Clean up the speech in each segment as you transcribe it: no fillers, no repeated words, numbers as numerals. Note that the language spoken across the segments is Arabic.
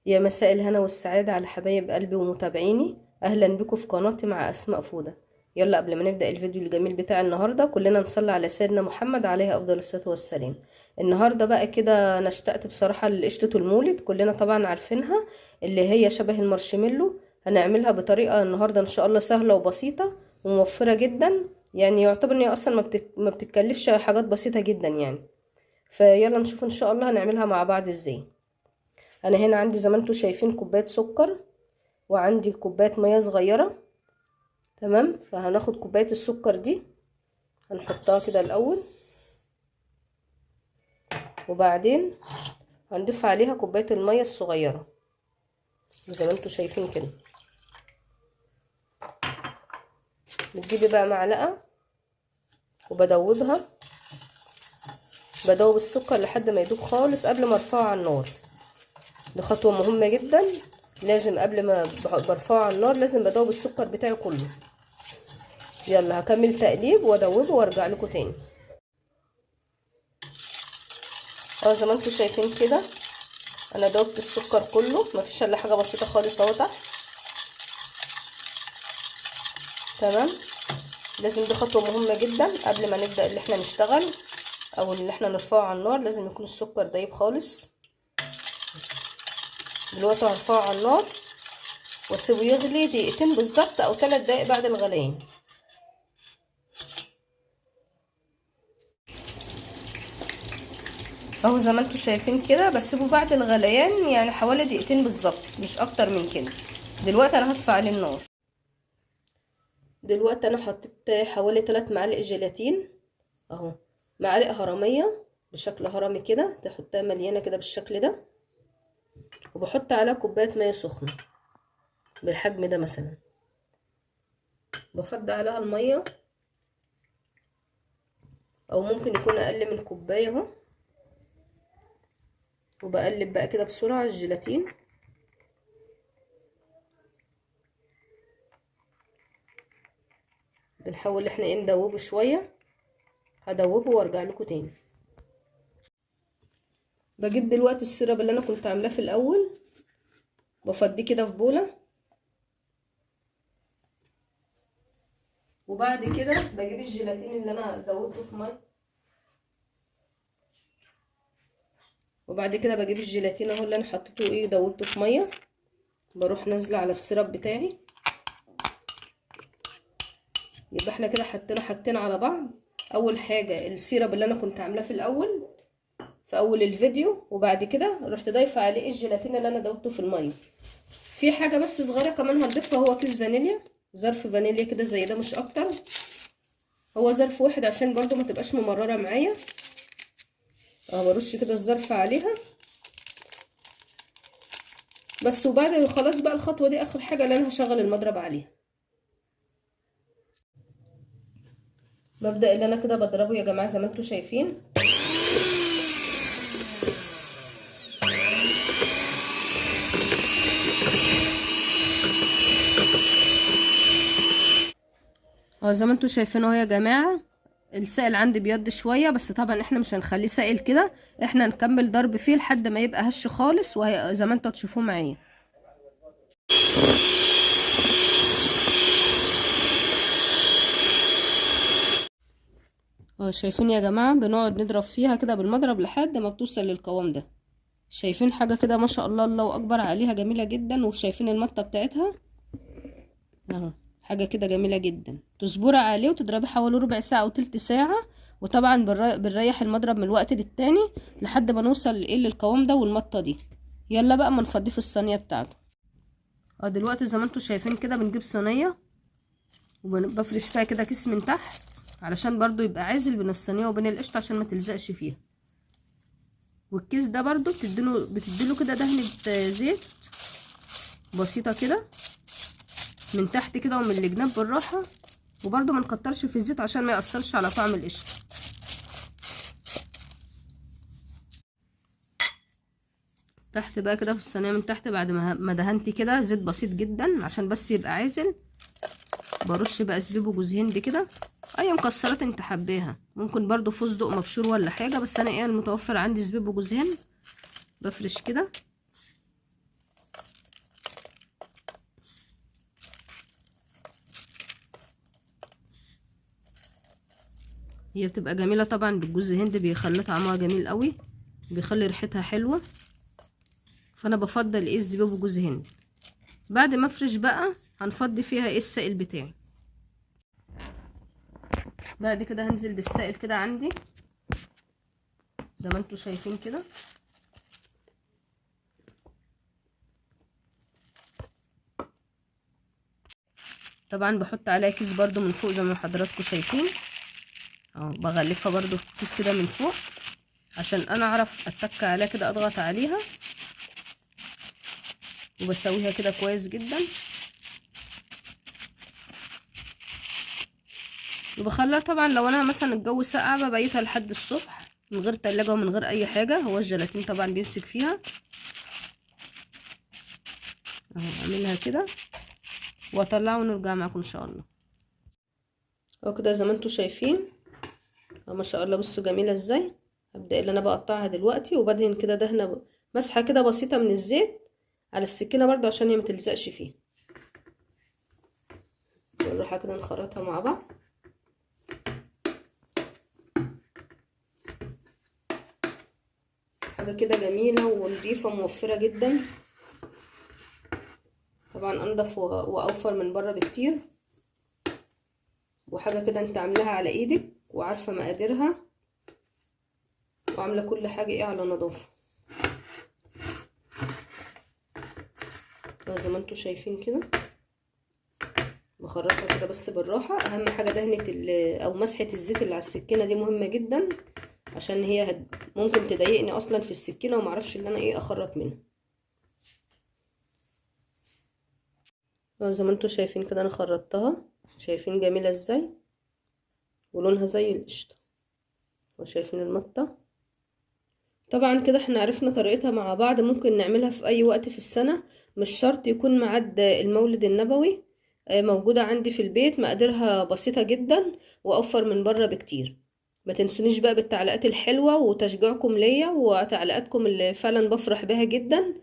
يا مساء الهنا والسعادة على حبايب قلبي ومتابعيني. أهلا بكم في قناتي مع أسماء فودة. يلا قبل ما نبدأ الفيديو الجميل بتاع النهاردة كلنا نصلي على سيدنا محمد عليه أفضل الصلاة والسلام. النهاردة بقى كده أنا اشتقت بصراحة لقشطة المولد، كلنا طبعا عارفينها، اللي هي شبه المارشميلو. هنعملها بطريقة النهاردة إن شاء الله سهلة وبسيطة وموفرة جدا، يعني يعتبر إن هي أصلا ما بتتكلفش حاجات بسيطة جدا يعني. فيلا نشوف إن شاء الله هنعملها مع بعض إزاي. انا هنا عندي زي ما انتم شايفين كوبايه سكر، وعندي كوبايه ميه صغيره. تمام، فهناخد كوبايه السكر دي هنحطها كده الاول، وبعدين هنضيف عليها كوبايه الميه الصغيره زي ما انتم شايفين كده. بتجيبي بقى معلقه وبدوبها، بدوب السكر لحد ما يدوب خالص قبل ما ارفعه على النار. دي خطوه مهمه جدا، لازم قبل ما برفعه على النار لازم بدوب السكر بتاعي كله. يلا هكمل تقليب وادوبه وارجع لكم تاني. زي ما انتم شايفين كده انا دوبت السكر كله، مفيش الا حاجه بسيطه خالص اهو تحت. تمام، لازم دي خطوه مهمه جدا قبل ما نبدا اللي احنا نشتغل او اللي احنا نرفعه على النار، لازم يكون السكر دايب خالص. دلوقتي هرفعه على النار واسيبه يغلي دقيقتين بالظبط او 3 دقايق بعد الغليان. اهو زي ما انتم شايفين كده بسيبه بعد الغليان يعني حوالي دقيقتين بالظبط، مش اكتر من كده. دلوقتي انا هطفي عليه النار. دلوقتي انا حطيت حوالي 3 معالق جيلاتين اهو، معالق هرميه بشكل هرمي كده، تحطها مليانه كده بالشكل ده، وبحط عليها كوبايه ميه سخنه بالحجم ده مثلا. بفضي عليها الميه او ممكن يكون اقل من كوبايه اهو، وبقلب بقى كده بسرعه الجيلاتين. بنحاول احنا ندوبه شويه، هدوبه وارجع لكم تاني. بجيب دلوقتي السيرب اللي انا كنت عاملاه في الاول، بفضيه كده في بوله، وبعد كده بجيب الجيلاتين اللي انا دوبته في ميه، وبعد كده بجيب الجيلاتين اهو اللي انا حطيته دوبته في ميه، بروح نازله على السيرب بتاعي. يبقى احنا كده حطينا حاجتين على بعض. اول حاجه السيرب اللي انا كنت عاملاه في الاول في اول الفيديو، وبعد كده رحت ضايفه عليه الجيلاتين اللي انا دوبته في الميه. في حاجه بس صغيره كمان هنضيفها، هو كيس فانيليا، ظرف فانيليا كده زي ده مش اكتر، هو ظرف واحد عشان برضو ما تبقاش ممرره معايا. برش كده الظرف عليها بس. وبعد خلاص بقى الخطوه دي اخر حاجه اللي انا هشغل المضرب عليها. مبدأ اللي انا كده بضربه يا جماعه زي ما انتم شايفين. زي ما انتم شايفين اهو يا جماعه، السائل عندي بيض شويه، بس طبعا احنا مش هنخليه سائل كده، احنا نكمل ضرب فيه لحد ما يبقى هش خالص، زي ما انتم هتشوفوه معايا. شايفين يا جماعه بنقعد نضرب فيها كده بالمضرب لحد ما بتوصل للقوام ده. شايفين حاجه كده ما شاء الله، الله اكبر عليها، جميله جدا. وشايفين المطه بتاعتها اهو، حاجه كده جميله جدا. تصبري عليه وتضربي حوالي ربع ساعه او تلت ساعه، وطبعا بنريح المضرب من الوقت للتاني لحد ما نوصل للقوام ده والمطه دي. يلا بقى ما نفضيه في الصينيه بتاعته. دلوقتي زي ما انتم شايفين كده بنجيب صينيه وبفرش فيها كده كيس من تحت علشان برضو يبقى عازل بين الصينيه وبين القشطه عشان ما تلزقش فيها. والكيس ده برضو بتديله كده دهنه زيت بسيطه كده من تحت كده ومن الجناب بالراحه، وبرضو ما نكترش في الزيت عشان ما يأثرش على طعم القشطه. تحت بقى كده في الصينيه من تحت بعد ما دهنت كده زيت بسيط جدا عشان بس يبقى عازل، برش بقى زبيب وجوز هند كده، اي مكسرات انت حباها، ممكن برضو فستق مبشور ولا حاجه، بس انا المتوفر عندي زبيب وجوز هند. بفرش كده هي بتبقى جميله طبعا بالجوز هند، بيخلي طعمها جميل قوي، بيخلي ريحتها حلوه، فانا بفضل ايه الزبيب وجوز هند. بعد ما افرش بقى هنفضي فيها ايه السائل بتاعي. بعد كده هنزل بالسائل كده عندي زي ما انتوا شايفين كده. طبعا بحط عليها كيس برضو من فوق زي ما حضراتكم شايفين اهو، بغلفها برضو في كيس كده من فوق عشان انا اعرف اتك عليها كده، اضغط عليها وبسويها كده كويس جدا، وبخليها طبعا لو انا مثلا الجو ساقع ببيتها لحد الصبح من غير تلاجة ومن غير اي حاجه. هو الجيلاتين طبعا بيمسك فيها اهو. اعملها كده واطلعه ونرجع معاكم ان شاء الله. اهو كده زي ما انتوا شايفين اهو ما شاء الله. بصوا جميله ازاي. هبدا اللي انا بقطعها دلوقتي وبدهن كده دهنه مسحه كده بسيطه من الزيت على السكينه برضو عشان هي ما تلزقش فيه. بالراحه كده نخرطها مع بعض. حاجه كده جميله ونضيفه موفره جدا، طبعا انضف واوفر من بره بكتير، وحاجه كده انت عاملاها على ايدك وعارفه مقاديرها وعامله كل حاجه ايه على نظافه. زي ما انتوا شايفين كده بخرطها كده بس بالراحه. اهم حاجه دهنه او مسحه الزيت اللي على السكينه دي مهمه جدا، عشان هي ممكن تضايقني اصلا في السكينه ومعرفش ان انا ايه اخرط منها. زي ما انتوا شايفين كده انا خرطتها، شايفين جميله ازاي ولونها زي القشطه، وشايفين المطه. طبعا كده احنا عرفنا طريقتها مع بعض، ممكن نعملها في اي وقت في السنه، مش شرط يكون ميعاد المولد النبوي. موجوده عندي في البيت، مقاديرها بسيطه جدا واوفر من بره بكتير. ما تنسونيش بقى بالتعليقات الحلوه وتشجيعكم ليا وتعليقاتكم اللي فعلا بفرح بها جدا.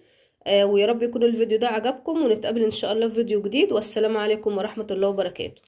ويا رب يكون الفيديو ده عجبكم، ونتقابل ان شاء الله في فيديو جديد، والسلام عليكم ورحمه الله وبركاته.